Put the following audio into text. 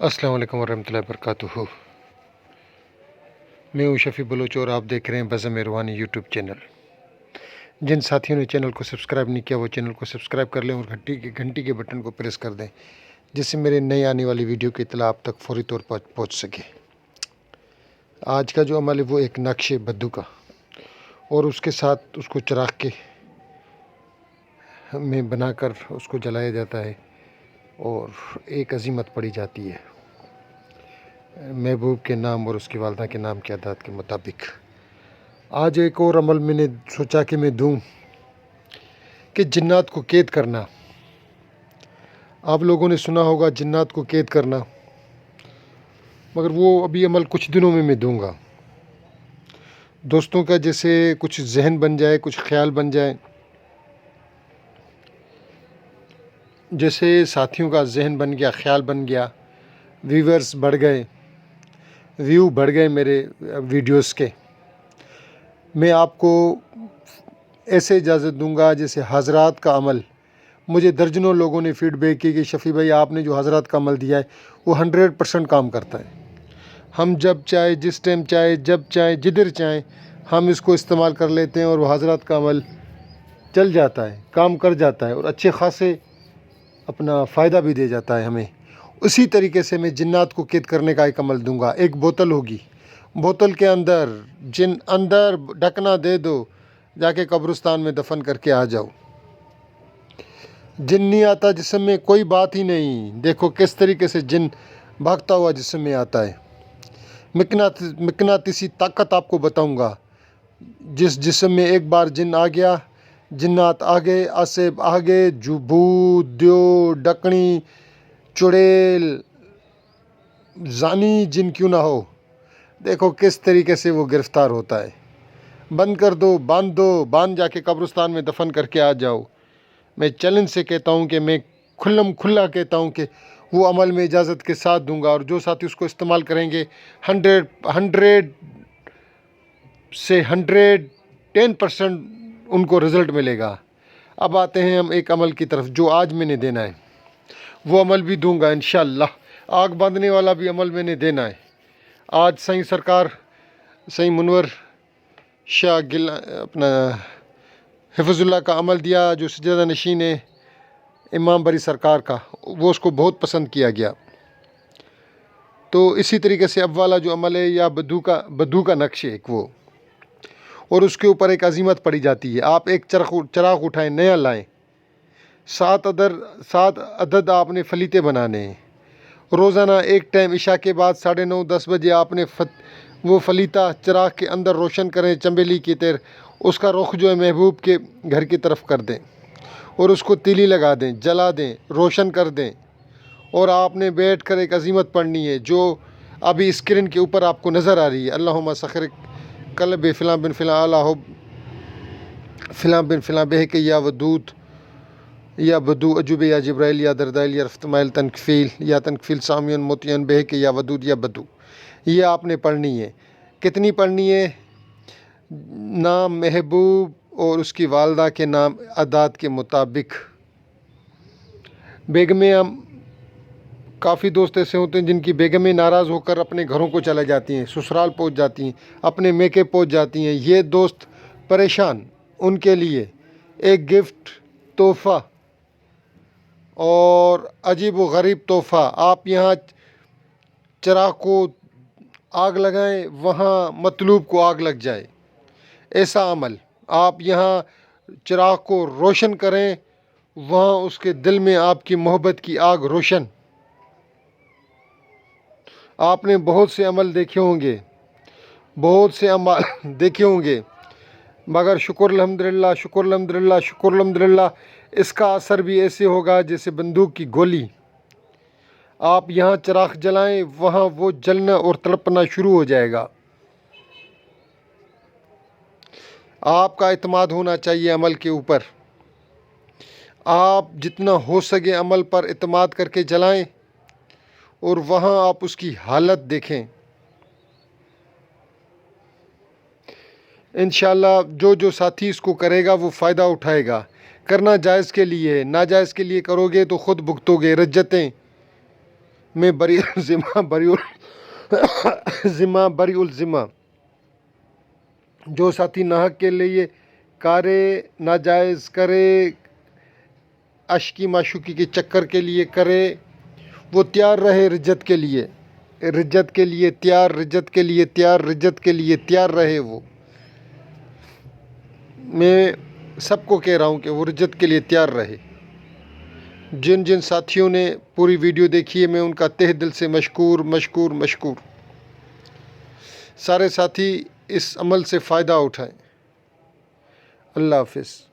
अस्सलाम वालेकुम वरहमतुल्लाहि वबरकातुहू। मैं हूँ शफ़ी बलोच और आप देख रहे हैं बज़म रूहानी यूट्यूब चैनल। जिन साथियों ने चैनल को सब्सक्राइब नहीं किया वो चैनल को सब्सक्राइब कर लें और घंटी के बटन को प्रेस कर दें, जिससे मेरे नई आने वाली वीडियो की इत्तला आप तक फौरी तौर पर पहुँच सके। आज का जो अमल है वो एक नक्शे बद्दू का, और उसके साथ उसको चिराग के में बनाकर उसको जलाया जाता है और एक अज़ीमत पड़ी जाती है महबूब के नाम और उसकी वालदा के नाम के आदात के मुताबिक। आज एक और अमल मैंने सोचा कि मैं दूं कि जिन्नात को कैद करना। आप लोगों ने सुना होगा जिन्नात को कैद करना, मगर वो अभी अमल कुछ दिनों में मैं दूंगा। दोस्तों का जैसे कुछ जहन बन जाए, कुछ ख्याल बन जाए, जैसे साथियों का जहन बन गया, ख्याल बन गया, व्यूवर्स बढ़ गए, व्यू बढ़ गए मेरे वीडियोस के। मैं आपको ऐसे इजाज़त दूंगा जैसे हज़रात का अमल। मुझे दर्जनों लोगों ने फ़ीडबैक की कि शफ़ी भाई आपने जो हज़रात का अमल दिया है वो 100% काम करता है। हम जब चाहे, जिस टाइम चाहे, जब चाहे, जिधर चाहें हम इसको इस्तेमाल कर लेते हैं और वो हज़रात का अमल चल जाता है, काम कर जाता है और अच्छे खासे अपना फ़ायदा भी दे जाता है हमें। उसी तरीके से मैं जिन्नात को कैद करने का एक अमल दूंगा। एक बोतल होगी, बोतल के अंदर जिन अंदर ढकना दे दो, जाके कब्रिस्तान में दफन करके आ जाओ। जिन नहीं आता जिस्म में, कोई बात ही नहीं। देखो किस तरीके से जिन भागता हुआ जिस्म में आता है। मिकनातीसी ताकत आपको बताऊंगा। जिस जिस्म में एक बार जिन आ गया, जिन्नात आ गए, आसेब आ गए, जुबू, द्यो, डकनी, चुड़ैल, जानी जिन क्यों ना हो, देखो किस तरीके से वो गिरफ़्तार होता है। बंद कर दो, बांध जाके कब्रिस्तान में दफन करके आ जाओ। मैं चैलेंज से कहता हूँ कि मैं खुल्ला कहता हूँ कि वो अमल में इजाज़त के साथ दूंगा, और जो साथी उसको इस्तेमाल करेंगे 100 से 110% उनको रिज़ल्ट मिलेगा। अब आते हैं हम एक अमल की तरफ जो आज मैंने देना है। वो अमल भी दूंगा इंशाअल्लाह। आग बांधने वाला भी अमल मैंने देना है। आज सही सरकार सही मुनवर शाह गिला अपना हिफ़्ज़ुल्लाह का अमल दिया, जो सजदा नशीन है इमाम बरी सरकार का, वो उसको बहुत पसंद किया गया। तो इसी तरीके से अब वाला जो अमल है या बद्दू का नक्श है एक वो, और उसके ऊपर एक अज़ीमत पड़ी जाती है। आप एक चराग उठाएं, नया लाएं, 7 अदद आपने फलीते बनाने हैं। रोज़ाना एक टाइम इशा के बाद 9:30-10 बजे आपने वो फलीता चिराग के अंदर रोशन करें चंबेली की तरह। उसका रुख जो है महबूब के घर की तरफ कर दें और उसको तीली लगा दें, जला दें, रोशन कर दें। और आपने बैठ कर एक अज़ीमत पढ़नी है जो अभी स्क्रीन के ऊपर आपको नज़र आ रही है। अल्लाहुम्मा सखर कल्ब फ़िलाँ बिन फ़िलाँ अला हुब फ़िलाँ बिन फ़िलाँ बह के या वदूद या बदू अजूबे या जिब्राइल या दरदाइल या रफ्तमाइल तनकफ़ील सामियन मोतियन बह के या वदूद या बदू। ये आपने पढ़नी है। कितनी पढ़नी है? नाम महबूब और उसकी वालदा के नाम आदात के मुताबिक। बेगमें, हम काफ़ी दोस्त ऐसे होते हैं जिनकी बेगमें नाराज़ होकर अपने घरों को चला जाती हैं, ससुराल पहुंच जाती हैं, अपने मेके पहुंच जाती हैं। ये दोस्त परेशान, उनके लिए एक गिफ्ट, तोहफ़ा और अजीब व गरीब तोहफ़ा। आप यहाँ चिराग को आग लगाएं, वहाँ मतलूब को आग लग जाए। ऐसा अमल। आप यहाँ चिराग को रोशन करें, वहाँ उसके दिल में आपकी मोहब्बत की आग रोशन। आपने बहुत से अमल देखे होंगे, बहुत से अमल देखे होंगे, मगर शुक्र अल्हम्दुलिल्लाह, शुक्र अल्हम्दुलिल्लाह, शुक्र अल्हम्दुलिल्लाह, इसका असर भी ऐसे होगा जैसे बंदूक की गोली। आप यहाँ चिराग जलाएं, वहाँ वो जलना और तड़पना शुरू हो जाएगा। आपका इत्मीनान होना चाहिए अमल के ऊपर। आप जितना हो सके अमल पर इत्मीनान करके जलाएं और वहाँ आप उसकी हालत देखें। इंशाअल्लाह जो साथी इसको करेगा वो फ़ायदा उठाएगा। करना जायज़ के लिए है, नाजायज़ के लिए करोगे तो ख़ुद भुगतोगे रज्जतें। میں بری الذمہ جو ساتھی ناحق کے لیے کارے ناجائز کرے، عشقی معشوقی کے چکر کے لیے کرے، وہ تیار رہے رجت کے لیے تیار، رجت کے لیے تیار رہے۔ وہ میں سب کو کہہ رہا ہوں کہ وہ رجت کے لیے تیار رہے۔ جن جن ساتھیوں نے پوری ویڈیو دیکھی ہے میں ان کا تہ دل سے مشکور۔ سارے ساتھی اس عمل سے فائدہ اٹھائیں۔ اللہ حافظ۔